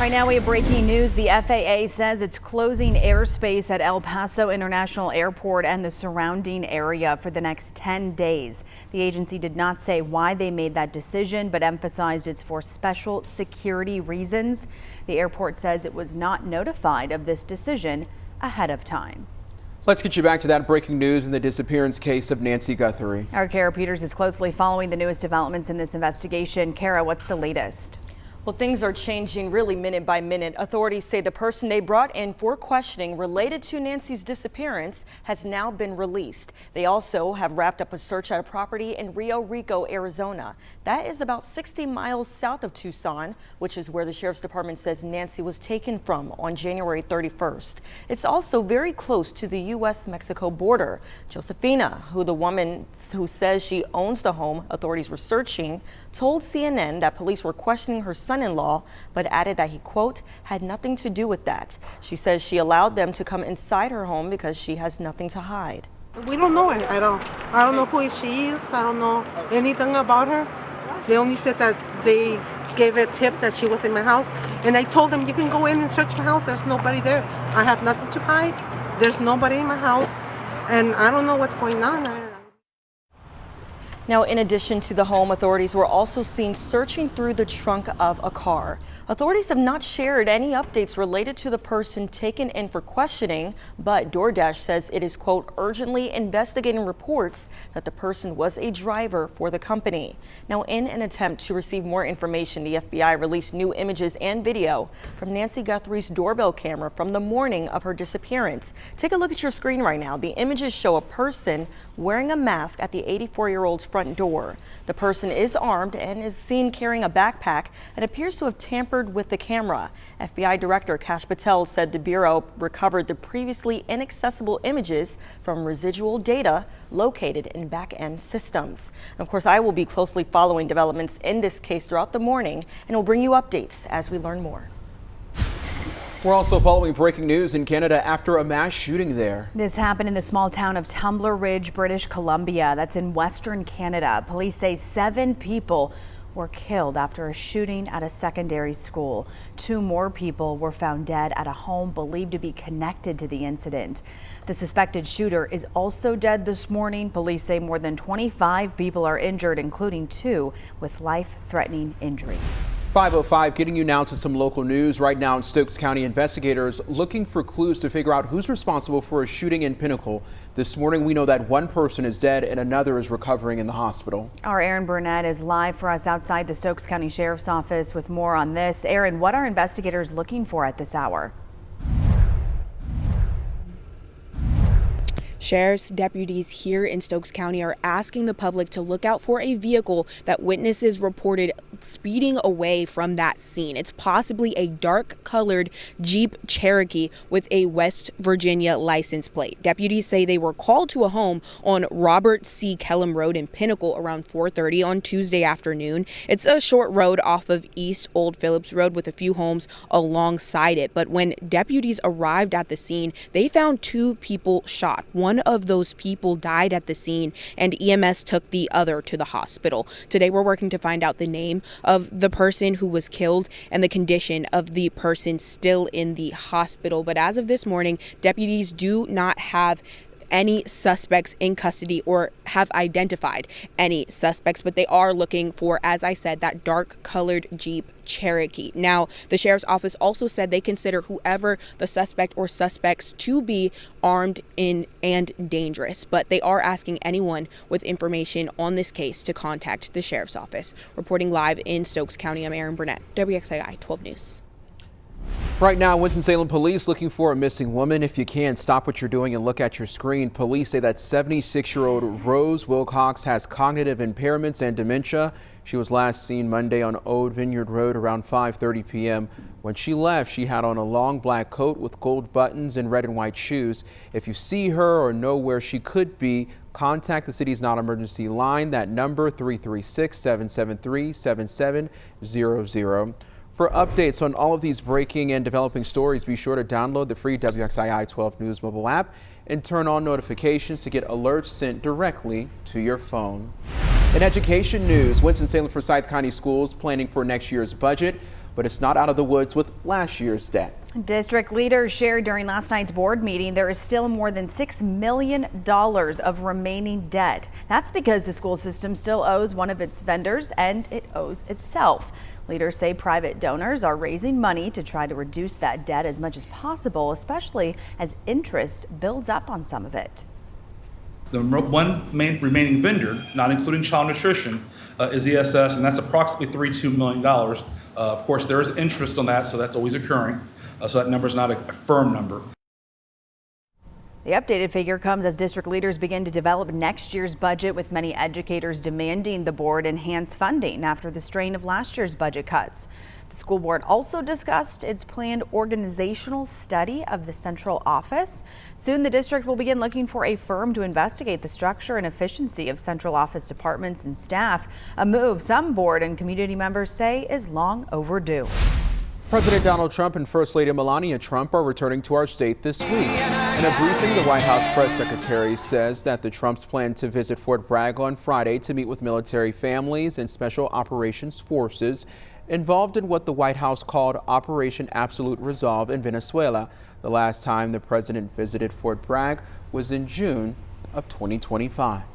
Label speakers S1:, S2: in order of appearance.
S1: Right now we have breaking news. The FAA says it's closing airspace at El Paso International Airport and the surrounding area for the next 10 days. The agency did not say why they made that decision, but emphasized it's for special security reasons. The airport says it was not notified of this decision ahead of time.
S2: Let's get you back to that breaking news in the disappearance case of Nancy Guthrie.
S1: Our Kara Peters is closely following the newest developments in this investigation. Kara, what's the latest?
S3: Well, things are changing really minute by minute. Authorities say the person they brought in for questioning related to Nancy's disappearance has now been released. They also have wrapped up a search at a property in Rio Rico, Arizona. That is about 60 miles south of Tucson, which is where the sheriff's department says Nancy was taken from on January 31st. It's also very close to the U.S.-Mexico border. Josefina, the woman who says she owns the home authorities were searching, told CNN that police were questioning her son-in-law, but added that he, quote, had nothing to do with that. She says she allowed them to come inside her home because she has nothing to hide.
S4: We don't know her. I don't know who she is. I don't know anything about her. They only said that they gave a tip that she was in my house, and I told them you can go in and search my house. There's nobody there. I have nothing to hide. There's nobody in my house, and I don't know what's going on.
S3: Now, in addition to the home, authorities were also seen searching through the trunk of a car. Authorities have not shared any updates related to the person taken in for questioning, but DoorDash says it is, quote, urgently investigating reports that the person was a driver for the company. Now, in an attempt to receive more information, the FBI released new images and video from Nancy Guthrie's doorbell camera from the morning of her disappearance. Take a look at your screen right now. The images show a person wearing a mask at the 84-year-old's front door. The person is armed and is seen carrying a backpack and appears to have tampered with the camera. FBI Director Kash Patel said the Bureau recovered the previously inaccessible images from residual data located in back-end systems. And of course, I will be closely following developments in this case throughout the morning and will bring you updates as we learn more.
S2: We're also following breaking news in Canada after a mass shooting there.
S1: This happened in the small town of Tumbler Ridge, British Columbia. That's in Western Canada. Police say 7 people were killed after a shooting at a secondary school. 2 more people were found dead at a home believed to be connected to the incident. The suspected shooter is also dead this morning. Police say more than 25 people are injured, including 2 with life-threatening injuries.
S2: 5:05, getting you now to some local news. Right now in Stokes County, investigators looking for clues to figure out who's responsible for a shooting in Pinnacle. This morning, we know that 1 person is dead and another is recovering in the hospital.
S1: Our Aaron Burnett is live for us outside the Stokes County Sheriff's Office with more on this. Aaron, what are investigators looking for at this hour?
S5: Sheriff's deputies here in Stokes County are asking the public to look out for a vehicle that witnesses reported speeding away from that scene. It's possibly a dark-colored Jeep Cherokee with a West Virginia license plate. Deputies say they were called to a home on Robert C. Kellum Road in Pinnacle around 4:30 on Tuesday afternoon. It's a short road off of East Old Phillips Road with a few homes alongside it. But when deputies arrived at the scene, they found 2 people shot. One of those people died at the scene, and EMS took the other to the hospital. Today, we're working to find out the name of the person who was killed and the condition of the person still in the hospital. But as of this morning, deputies do not have any suspects in custody or have identified any suspects, but they are looking for, as I said, that dark-colored Jeep Cherokee. Now, the sheriff's office also said they consider whoever the suspect or suspects to be armed and dangerous, but they are asking anyone with information on this case to contact the sheriff's office. Reporting live in Stokes County, I'm Aaron Burnett, WXII 12 News.
S2: Right now, Winston-Salem police looking for a missing woman. If you can, stop what you're doing and look at your screen. Police say that 76-year-old Rose Wilcox has cognitive impairments and dementia. She was last seen Monday on Old Vineyard Road around 5:30 p.m. When she left, she had on a long black coat with gold buttons and red and white shoes. If you see her or know where she could be, contact the city's non-emergency line. That number 336-773-7700. For updates on all of these breaking and developing stories, be sure to download the free WXII 12 News mobile app and turn on notifications to get alerts sent directly to your phone. In education news, Winston-Salem Forsyth County Schools planning for next year's budget. but it's not out of the woods with last year's debt.
S1: District leaders shared during last night's board meeting there is still more than $6 million of remaining debt. That's because the school system still owes one of its vendors and it owes itself. Leaders say private donors are raising money to try to reduce that debt as much as possible, especially as interest builds up on some of it.
S6: The one main remaining vendor, not including child nutrition, is ESS, and that's approximately $32 million. Of course, there is interest on that, so that's always occurring. So that number is not a firm number.
S1: The updated figure comes as district leaders begin to develop next year's budget, with many educators demanding the board enhance funding after the strain of last year's budget cuts. The school board also discussed its planned organizational study of the central office. Soon the district will begin looking for a firm to investigate the structure and efficiency of central office departments and staff, a move some board and community members say is long overdue.
S2: President Donald Trump and First Lady Melania Trump are returning to our state this week. In a briefing, the White House press secretary says that the Trumps plan to visit Fort Bragg on Friday to meet with military families and special operations forces involved in what the White House called Operation Absolute Resolve in Venezuela. The last time the president visited Fort Bragg was in June of 2025.